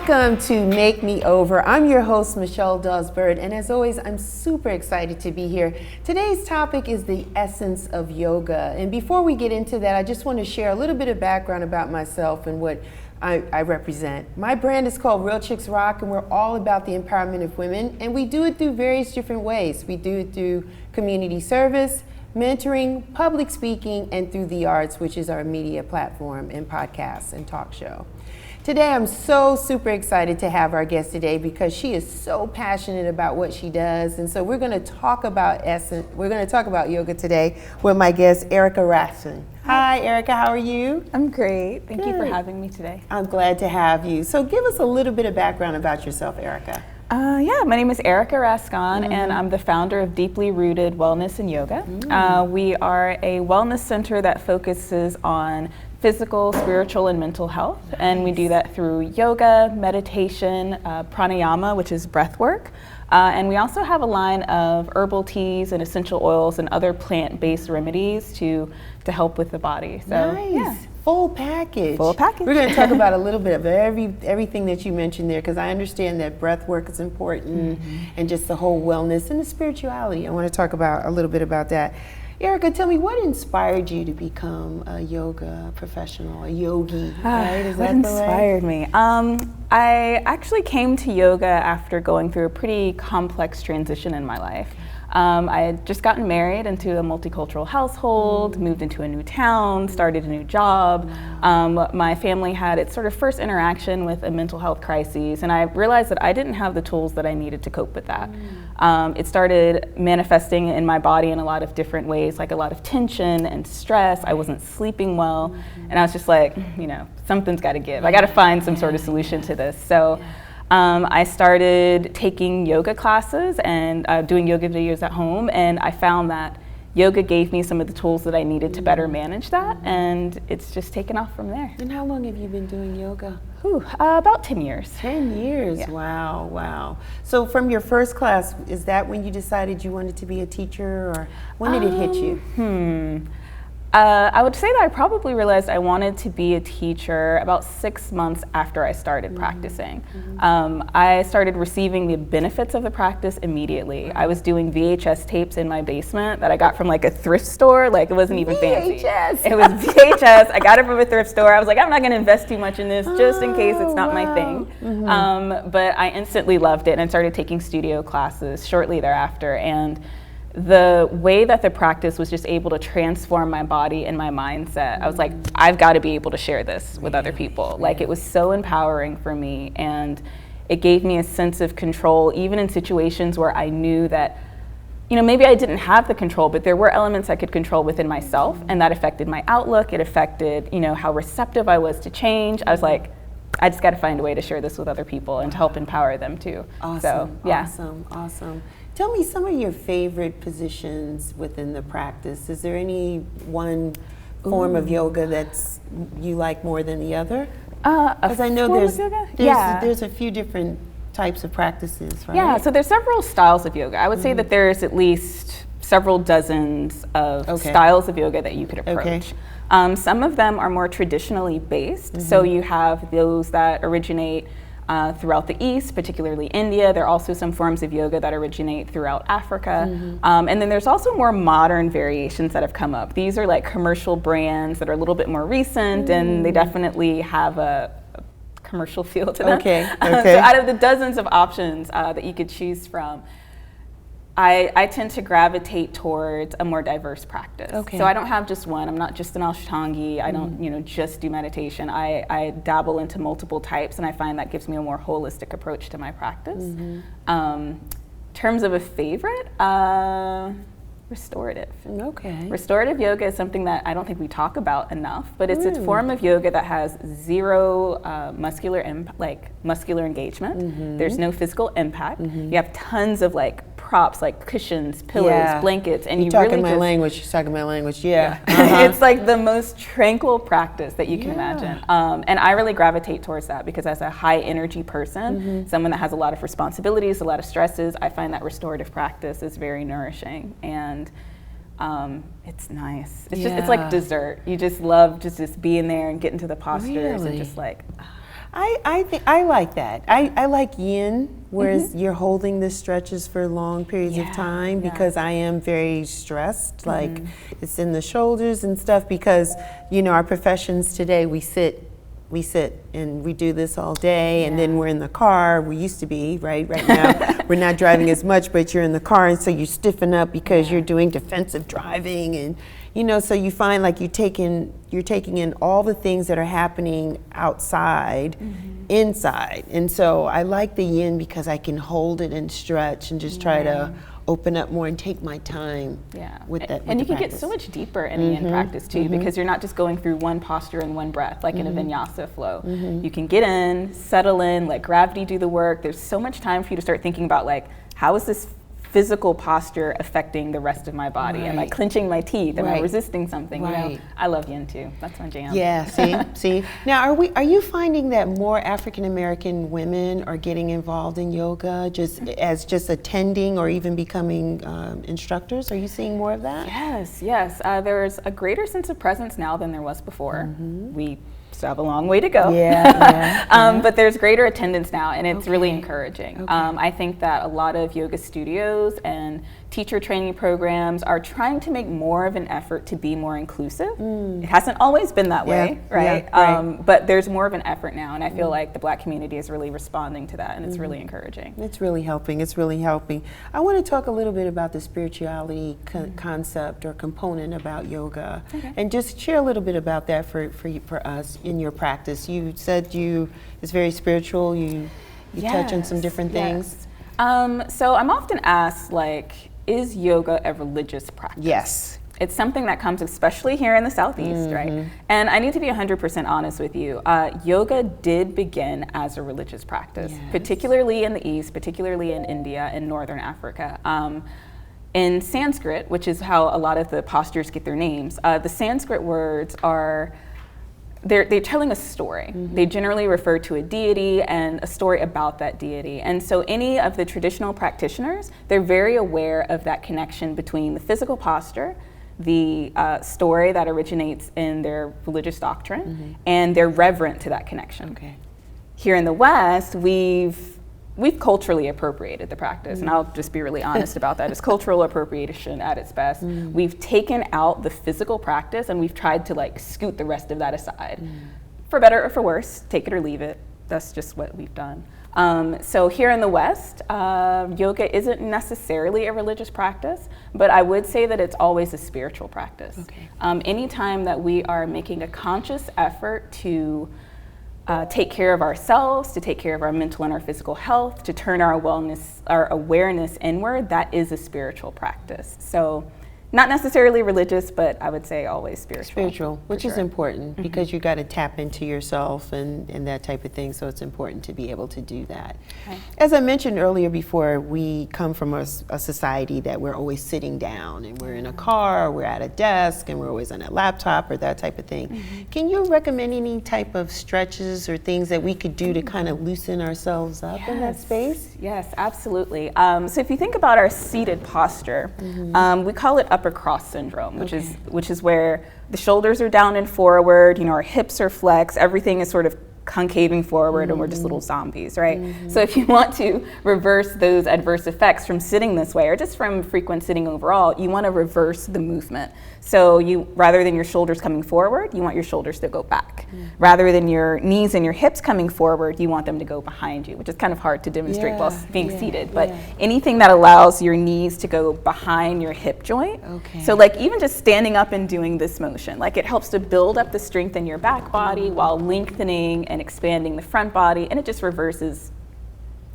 Welcome to Make Me Over. I'm your host, Michelle Dawes Birt, and as always, I'm super excited to be here. Today's topic is the essence of yoga. And before we get into that, I just want to share a little bit of background about myself and what I represent. My brand is called Real Chicks Rock, and we're all about the empowerment of women, and we do it through various different ways. We do it through community service, mentoring, public speaking, and through the arts, which is our media platform and podcast and talk show. Today, I'm so super excited to have our guest today because she is so passionate about what she does. And so we're going to talk about yoga today with my guest, Erica Rascon. Hi, Erica, how are you? I'm great. Thank Good. you for having me today. I'm glad to have you. So give us a little bit of background about yourself, Erica. My name is Erica Rascon, and I'm the founder of Deeply Rooted Wellness and Yoga. We are a wellness center that focuses on physical, spiritual, and mental health, and we do that through yoga, meditation, pranayama, which is breathwork, and we also have a line of herbal teas and essential oils and other plant-based remedies to help with the body. So, nice. Yeah. Full package. Full package. We're going to talk about a little bit of everything that you mentioned there, because I understand that breath work is important and just the whole wellness and the spirituality. I want to talk about a little bit about that. Erica, tell me, what inspired you to become a yoga professional, a yogi? Right? Is What that inspired me? I actually came to yoga after going through a pretty complex transition in my life. I had just gotten married into a multicultural household, moved into a new town, started a new job. My family had its sort of first interaction with a mental health crisis, and I realized that I didn't have the tools that I needed to cope with that. It started manifesting in my body in a lot of different ways, like a lot of tension and stress. I wasn't sleeping well, and I was just like, something's got to give. I got to find some sort of solution to this. So. I started taking yoga classes and doing yoga videos at home, and I found that yoga gave me some of the tools that I needed to better manage that, and it's just taken off from there. And how long have you been doing yoga? About 10 years. 10 years, yeah. Wow. So from your first class, is that when you decided you wanted to be a teacher, or when did it hit you? I would say that I probably realized I wanted to be a teacher about 6 months after I started practicing. I started receiving the benefits of the practice immediately. I was doing VHS tapes in my basement that I got from like a thrift store. Like, it wasn't even fancy. It was VHS. I got it from a thrift store. I was like, I'm not going to invest too much in this just in case it's not my thing. But I instantly loved it and started taking studio classes shortly thereafter. And the way that the practice was just able to transform my body and my mindset, I was like, I've got to be able to share this with other people. Like, it was so empowering for me, and it gave me a sense of control, even in situations where I knew that, maybe I didn't have the control, but there were elements I could control within myself, and that affected my outlook. It affected, how receptive I was to change. I was like, I just got to find a way to share this with other people and to help empower them too. Awesome. So, yeah. Awesome. Tell me some of your favorite positions within the practice. Is there any one form of yoga that's you like more than the other? Because I know there's a few different types of practices, right? Yeah, so there's several styles of yoga. I would say that there's at least several dozens of styles of yoga that you could approach. Some of them are more traditionally based. So you have those that originate throughout the East, particularly India. There are also some forms of yoga that originate throughout Africa. And then there's also more modern variations that have come up. These are like commercial brands that are a little bit more recent, and they definitely have a commercial feel to them. So out of the dozens of options that you could choose from, I tend to gravitate towards a more diverse practice. So I don't have just one. I'm not just an Ashtangi. I don't, just do meditation. I dabble into multiple types, and I find that gives me a more holistic approach to my practice. In terms of a favorite, restorative. Restorative yoga is something that I don't think we talk about enough, but it's a form of yoga that has zero muscular engagement. There's no physical impact. You have tons of props like cushions, pillows, blankets, and You're talking my language. Yeah. It's like the most tranquil practice that you can imagine. And I really gravitate towards that because as a high energy person, someone that has a lot of responsibilities, a lot of stresses, I find that restorative practice is very nourishing, and it's nice. It's just, it's like dessert. You just love just being there and getting to the postures and just like. I think I like that. I like yin, whereas you're holding the stretches for long periods of time, because I am very stressed, like it's in the shoulders and stuff, because our professions today, we sit and we do this all day, and then we're in the car. We used to be, right now we're not driving as much, but you're in the car, and so you stiffen up because you're doing defensive driving, and so you find like you're taking in all the things that are happening outside, inside. And so I like the yin because I can hold it and stretch and just try to open up more and take my time with that. And you can get so much deeper in the yin practice too, because you're not just going through one posture and one breath, like in a vinyasa flow. You can get in, settle in, let gravity do the work. There's so much time for you to start thinking about, like, how is this physical posture affecting the rest of my body? Am I clenching my teeth? Am I resisting something? I love yin too. That's my jam. Yeah, see. Now, are you finding that more African American women are getting involved in yoga, just attending or even becoming instructors? Are you seeing more of that? Yes. There's a greater sense of presence now than there was before. We still have a long way to go. But there's greater attendance now, and it's really encouraging. I think that a lot of yoga studios and teacher training programs are trying to make more of an effort to be more inclusive. It hasn't always been that way, right? But there's more of an effort now, and I feel like the Black community is really responding to that, and it's really encouraging. It's really helping. I want to talk a little bit about the spirituality concept or component about yoga, and just share a little bit about that for us in your practice. You said it's very spiritual. You touch on some different things. So I'm often asked, like, is yoga a religious practice? Yes. It's something that comes especially here in the Southeast, right? And I need to be 100% honest with you. Yoga did begin as a religious practice, particularly in the East, particularly in India and Northern Africa. In Sanskrit, which is how a lot of the postures get their names, the Sanskrit words are they're telling a story. They generally refer to a deity and a story about that deity. And so any of the traditional practitioners, they're very aware of that connection between the physical posture, the story that originates in their religious doctrine, and they're reverent to that connection. Here in the West, we've culturally appropriated the practice, and I'll just be really honest about that. It's cultural appropriation at its best. We've taken out the physical practice, and we've tried to, like, scoot the rest of that aside. For better or for worse, take it or leave it. That's just what we've done. So here in the West, yoga isn't necessarily a religious practice, but I would say that it's always a spiritual practice. Anytime that we are making a conscious effort to take care of ourselves, to take care of our mental and our physical health, to turn our awareness inward, that is a spiritual practice. So not necessarily religious, but I would say always spiritual. Spiritual, which is important, because you got to tap into yourself and that type of thing, so it's important to be able to do that. As I mentioned earlier before, we come from a society that we're always sitting down, and we're in a car, or we're at a desk, and we're always on a laptop or that type of thing. Can you recommend any type of stretches or things that we could do to kind of loosen ourselves up in that space? Yes, absolutely. So if you think about our seated posture, we call it upper cross syndrome, which is where the shoulders are down and forward, our hips are flexed, everything is sort of concaving forward, and we're just little zombies, right? So if you want to reverse those adverse effects from sitting this way, or just from frequent sitting overall, you want to reverse the movement. So rather than your shoulders coming forward, you want your shoulders to go back. Rather than your knees and your hips coming forward, you want them to go behind you, which is kind of hard to demonstrate while being seated. But anything that allows your knees to go behind your hip joint. So like even just standing up and doing this motion, like it helps to build up the strength in your back body while lengthening and expanding the front body, and it just reverses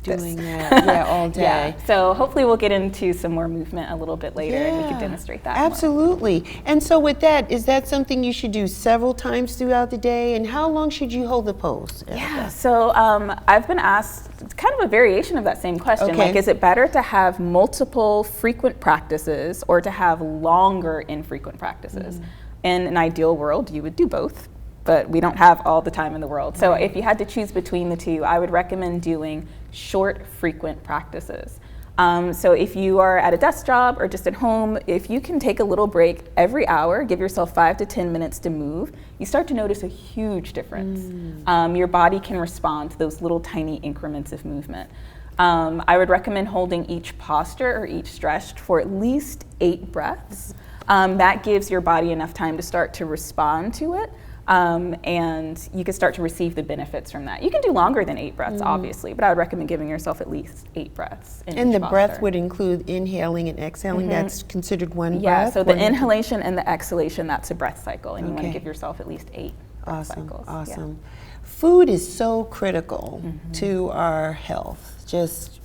doing that all day. So hopefully we'll get into some more movement a little bit later, and we can demonstrate that absolutely more. And so with that, is that something you should do several times throughout the day, and how long should you hold the pose? So I've been asked kind of a variation of that same question, like, is it better to have multiple frequent practices or to have longer infrequent practices? In an ideal world, you would do both, but we don't have all the time in the world. So if you had to choose between the two, I would recommend doing short, frequent practices. So if you are at a desk job or just at home, if you can take a little break every hour, give yourself 5 to 10 minutes to move, you start to notice a huge difference. Your body can respond to those little tiny increments of movement. I would recommend holding each posture or each stretch for at least 8 breaths. That gives your body enough time to start to respond to it. And you can start to receive the benefits from that. You can do longer than 8 breaths, obviously, but I would recommend giving yourself at least 8 breaths. And the breath would include inhaling and exhaling. That's considered one breath? Yeah, so the inhalation and the exhalation, that's a breath cycle, and you want to give yourself at least 8 breath cycles. Awesome. Food is so critical to our health, just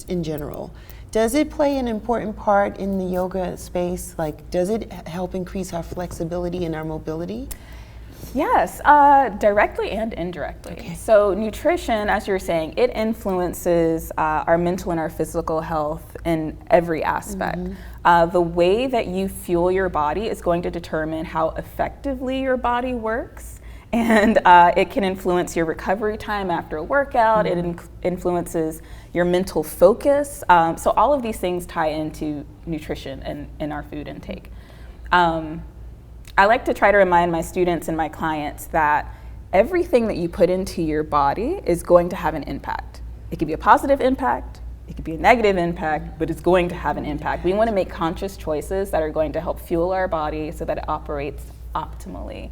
in general. Does it play an important part in the yoga space? Like, does it help increase our flexibility and our mobility? Yes, directly and indirectly. Okay. So nutrition, as you're saying, it influences our mental and our physical health in every aspect. The way that you fuel your body is going to determine how effectively your body works, and it can influence your recovery time after a workout. It influences your mental focus. So all of these things tie into nutrition and in our food intake. I like to try to remind my students and my clients that everything that you put into your body is going to have an impact. It could be a positive impact, it could be a negative impact, but it's going to have an impact. We want to make conscious choices that are going to help fuel our body so that it operates optimally.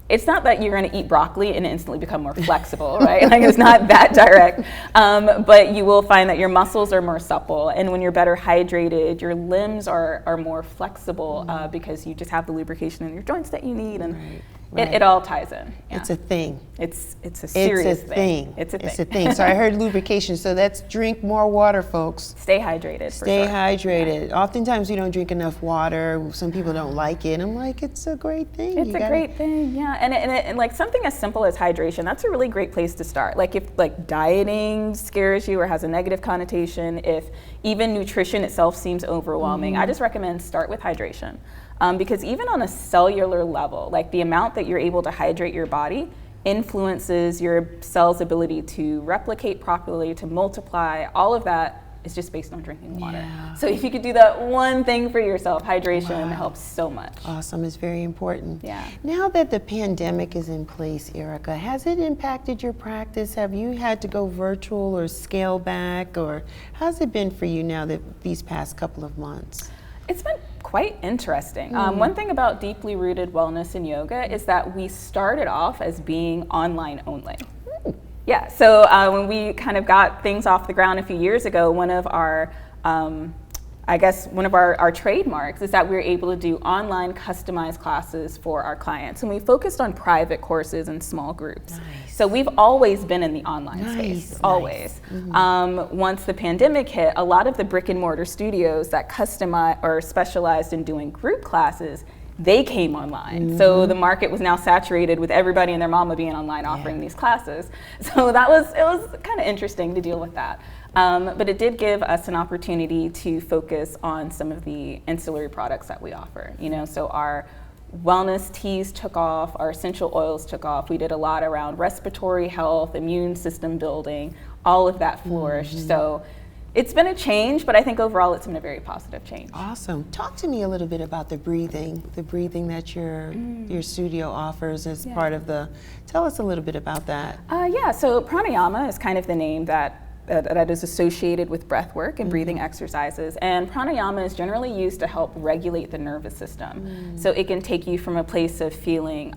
It's not that you're going to eat broccoli and instantly become more flexible, right? Like, it's not that direct. But you will find that your muscles are more supple, and when you're better hydrated, your limbs are more flexible because you just have the lubrication in your joints that you need, and it all ties in. Yeah. It's a thing. It's a serious thing. It's a thing. So I heard lubrication. So that's drink more water, folks. Stay hydrated. Stay hydrated. Yeah. Oftentimes we don't drink enough water. Some people don't like it. I'm like, it's a great thing. It's a great thing, yeah. And like something as simple as hydration, that's a really great place to start. Like if like dieting scares you or has a negative connotation, if even nutrition itself seems overwhelming, I just recommend start with hydration. Because even on a cellular level, like the amount that you're able to hydrate your body influences your cell's ability to replicate properly, to multiply. All of that is just based on drinking water. Yeah. So if you could do that one thing for yourself, hydration helps so much. Awesome, it's very important. Yeah. Now that the pandemic is in place, Erica, has it impacted your practice? Have you had to go virtual or scale back, or how's it been for you now that these past couple of months? It's been quite interesting. One thing about deeply rooted wellness in yoga is that we started off as being online only. Yeah, so when we kind of got things off the ground a few years ago, one of our our trademarks is that we're able to do online customized classes for our clients. And we focused on private courses and small groups. Nice. So we've always been in the online space, always. Once the pandemic hit, a lot of the brick and mortar studios that customize or specialized in doing group classes, they came online. So the market was now saturated with everybody and their mama being online offering these classes. So it was kind of interesting to deal with that. But it did give us an opportunity to focus on some of the ancillary products that we offer. So our wellness teas took off, our essential oils took off. We did a lot around respiratory health, immune system building, all of that flourished. So it's been a change, but I think overall it's been a very positive change. Awesome. Talk to me a little bit about the breathing that your studio offers as part of tell us a little bit about that. So pranayama is kind of the name that is associated with breathwork and breathing exercises. And pranayama is generally used to help regulate the nervous system. So it can take you from a place of feeling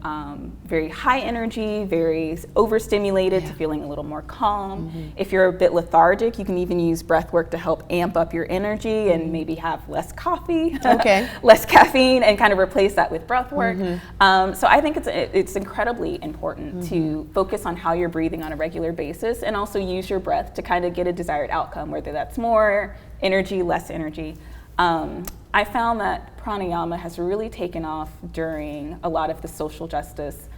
very high energy, very overstimulated, to feeling a little more calm. If you're a bit lethargic, you can even use breathwork to help amp up your energy and maybe have less coffee, less caffeine, and kind of replace that with breathwork. So I think it's incredibly important to focus on how you're breathing on a regular basis, and also use your breath to kind of get a desired outcome, whether that's more energy, less energy. I found that pranayama has really taken off during a lot of the social justice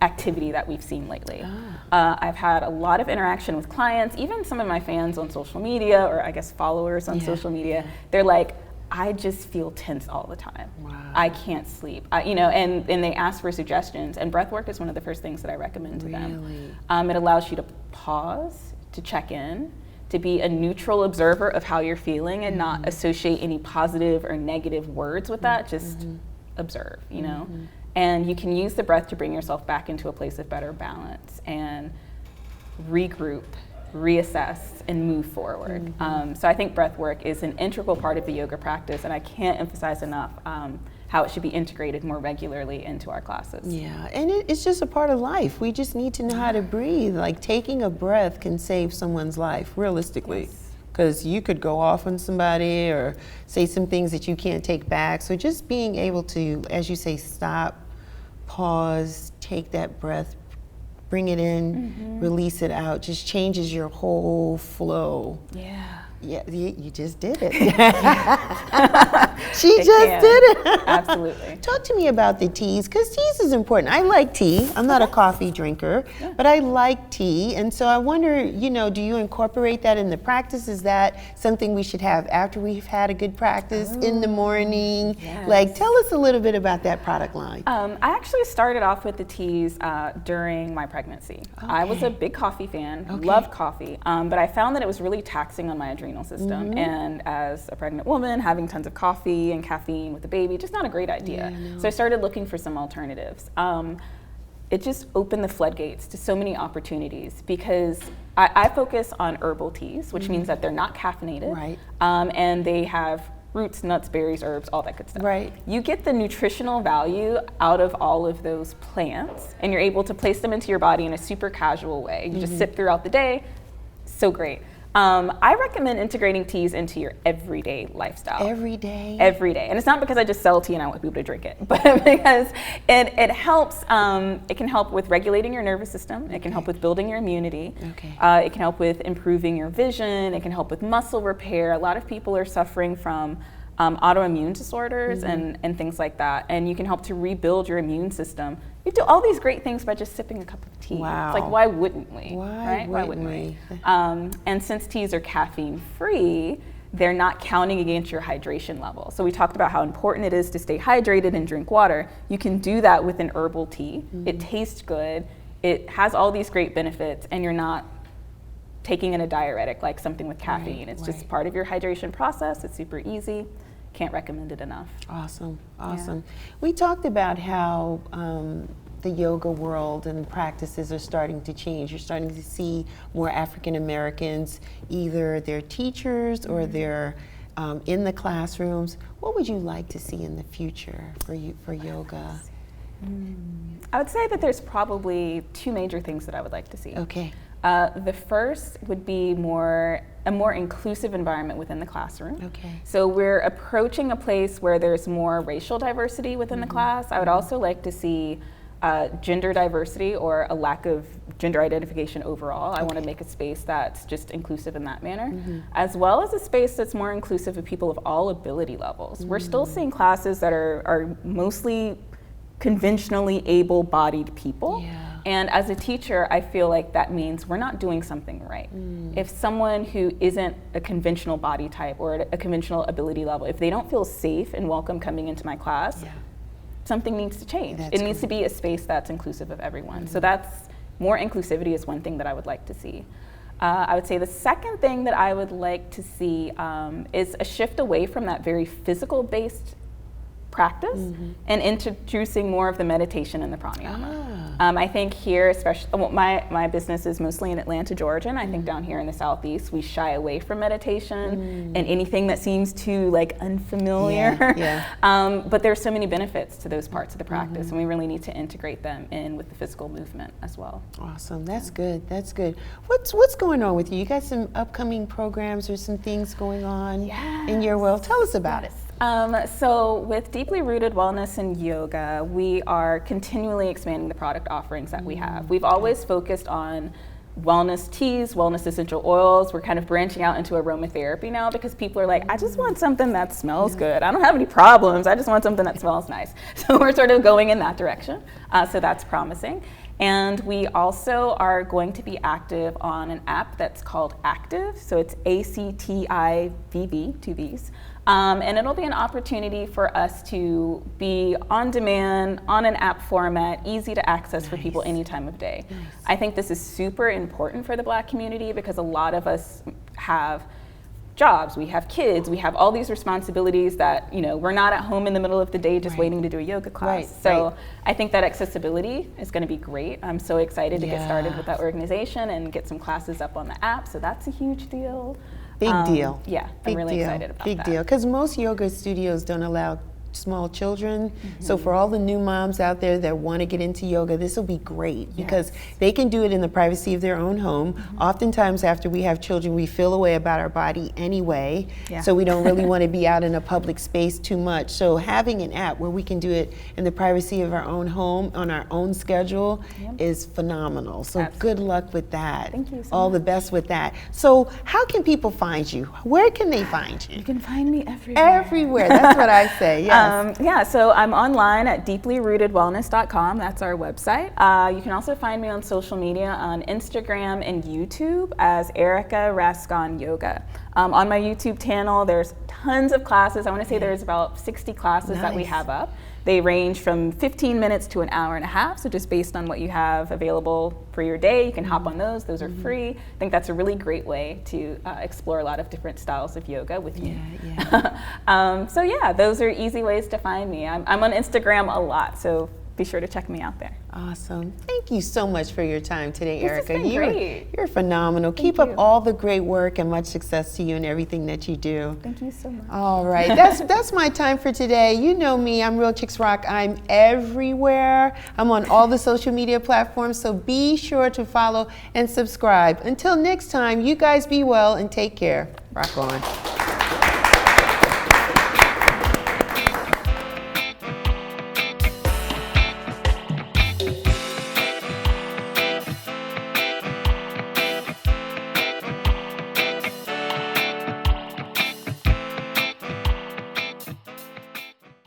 activity that we've seen lately. I've had a lot of interaction with clients, even some of my fans on social media, or I guess followers on social media. They're like, I just feel tense all the time. I can't sleep. And they ask for suggestions, and breathwork is one of the first things that I recommend to them. It allows you to pause, to check in, to be a neutral observer of how you're feeling and not associate any positive or negative words with that, just observe, you know? And you can use the breath to bring yourself back into a place of better balance and regroup, reassess, and move forward. So I think breath work is an integral part of the yoga practice, and I can't emphasize enough how it should be integrated more regularly into our classes. Yeah, and it's just a part of life. We just need to know how to breathe. Like taking a breath can save someone's life, realistically. Because you could go off on somebody or say some things that you can't take back. So just being able to, as you say, stop, pause, take that breath, bring it in, release it out, just changes your whole flow. Yeah, you just did it. She just did it. Absolutely. Talk to me about the teas, because teas is important. I like tea. I'm not a coffee drinker, but I like tea. And so I wonder, you know, do you incorporate that in the practice? Is that something we should have after we've had a good practice in the morning? Like, tell us a little bit about that product line. I actually started off with the teas during my pregnancy. I was a big coffee fan, loved coffee, but I found that it was really taxing on my adrenal system. And as a pregnant woman, having tons of coffee and caffeine with a baby, just not a great idea. So I started looking for some alternatives. It just opened the floodgates to so many opportunities because I focus on herbal teas, which means that they're not caffeinated, and they have roots, nuts, berries, herbs, all that good stuff. You get the nutritional value out of all of those plants, and you're able to place them into your body in a super casual way. You just sip throughout the day. So great. I recommend integrating teas into your everyday lifestyle. Every day? Every day. And it's not because I just sell tea and I want people to drink it, but because it helps, it can help with regulating your nervous system. It can help with building your immunity. It can help with improving your vision. It can help with muscle repair. A lot of people are suffering from autoimmune disorders and things like that. And you can help to rebuild your immune system. You do all these great things by just sipping a cup of tea. It's like, why wouldn't we? Why wouldn't we? And since teas are caffeine free, they're not counting against your hydration level. So we talked about how important it is to stay hydrated and drink water. You can do that with an herbal tea. It tastes good. It has all these great benefits, and you're not taking in a diuretic like something with caffeine. It's just part of your hydration process. It's super easy. Can't recommend it enough. Awesome. We talked about how the yoga world and practices are starting to change. You're starting to see more African Americans, either they're teachers or they're in the classrooms. What would you like to see in the future for yoga? I would say that there's probably two major things that I would like to see. The first would be a more inclusive environment within the classroom. So we're approaching a place where there's more racial diversity within the class. I would also like to see gender diversity or a lack of gender identification overall. I want to make a space that's just inclusive in that manner, as well as a space that's more inclusive of people of all ability levels. We're still seeing classes that are mostly conventionally able-bodied people. And as a teacher, I feel like that means we're not doing something right. If someone who isn't a conventional body type or a conventional ability level, if they don't feel safe and welcome coming into my class, something needs to change. It needs to be a space that's inclusive of everyone. So that's more inclusivity is one thing that I would like to see. I would say the second thing that I would like to see is a shift away from that very physical-based practice and introducing more of the meditation and the pranayama. I think here, especially, my business is mostly in Atlanta, Georgia, and I think down here in the Southeast, we shy away from meditation and anything that seems too unfamiliar. But there's so many benefits to those parts of the practice, and we really need to integrate them in with the physical movement as well. Awesome, that's good, that's good. What's going on with you? You got some upcoming programs or some things going on in your world? Tell us about it. So with Deeply Rooted Wellness and Yoga, we are continually expanding the product offerings that we have. We've always focused on wellness teas, wellness essential oils. We're kind of branching out into aromatherapy now because people are like, I just want something that smells good. I don't have any problems. I just want something that smells nice. So we're sort of going in that direction. So that's promising. And we also are going to be active on an app that's called Active. So it's ACTIVV, two V's. And it'll be an opportunity for us to be on demand, on an app format, easy to access for people any time of day. I think this is super important for the Black community because a lot of us have jobs, we have kids, we have all these responsibilities that, you know, we're not at home in the middle of the day just waiting to do a yoga class. So I think that accessibility is going to be great. I'm so excited to get started with that organization and get some classes up on the app. So that's a huge deal. Big deal. Yeah, I'm really excited about that. Big deal. Because most yoga studios don't allow small children. So for all the new moms out there that want to get into yoga, this will be great because they can do it in the privacy of their own home. Oftentimes after we have children, we feel a way about our body anyway. So we don't really want to be out in a public space too much. So having an app where we can do it in the privacy of our own home on our own schedule is phenomenal. So good luck with that. Thank you so all much. the best with that. So how can people find you? Where can they find you? You can find me everywhere. Everywhere. That's what I say. Yeah, so I'm online at deeplyrootedwellness.com. That's our website. You can also find me on social media on Instagram and YouTube as Erica Rascon Yoga. On my YouTube channel, there's tons of classes. I want to say there's about 60 classes that we have up. They range from 15 minutes to an hour and a half, so just based on what you have available for your day, you can hop on those. Those are free. I think that's a really great way to explore a lot of different styles of yoga with me. So yeah, those are easy ways to find me. I'm on Instagram a lot, so be sure to check me out there. Awesome. Thank you so much for your time today, This Erica. has been great. You're phenomenal. Keep up all the great work and much success to you in everything that you do. Thank you so much. All right, that's my time for today. You know me, I'm Real Chicks Rock. I'm everywhere. I'm on all the social media platforms, so be sure to follow and subscribe. Until next time, you guys be well and take care. Rock on.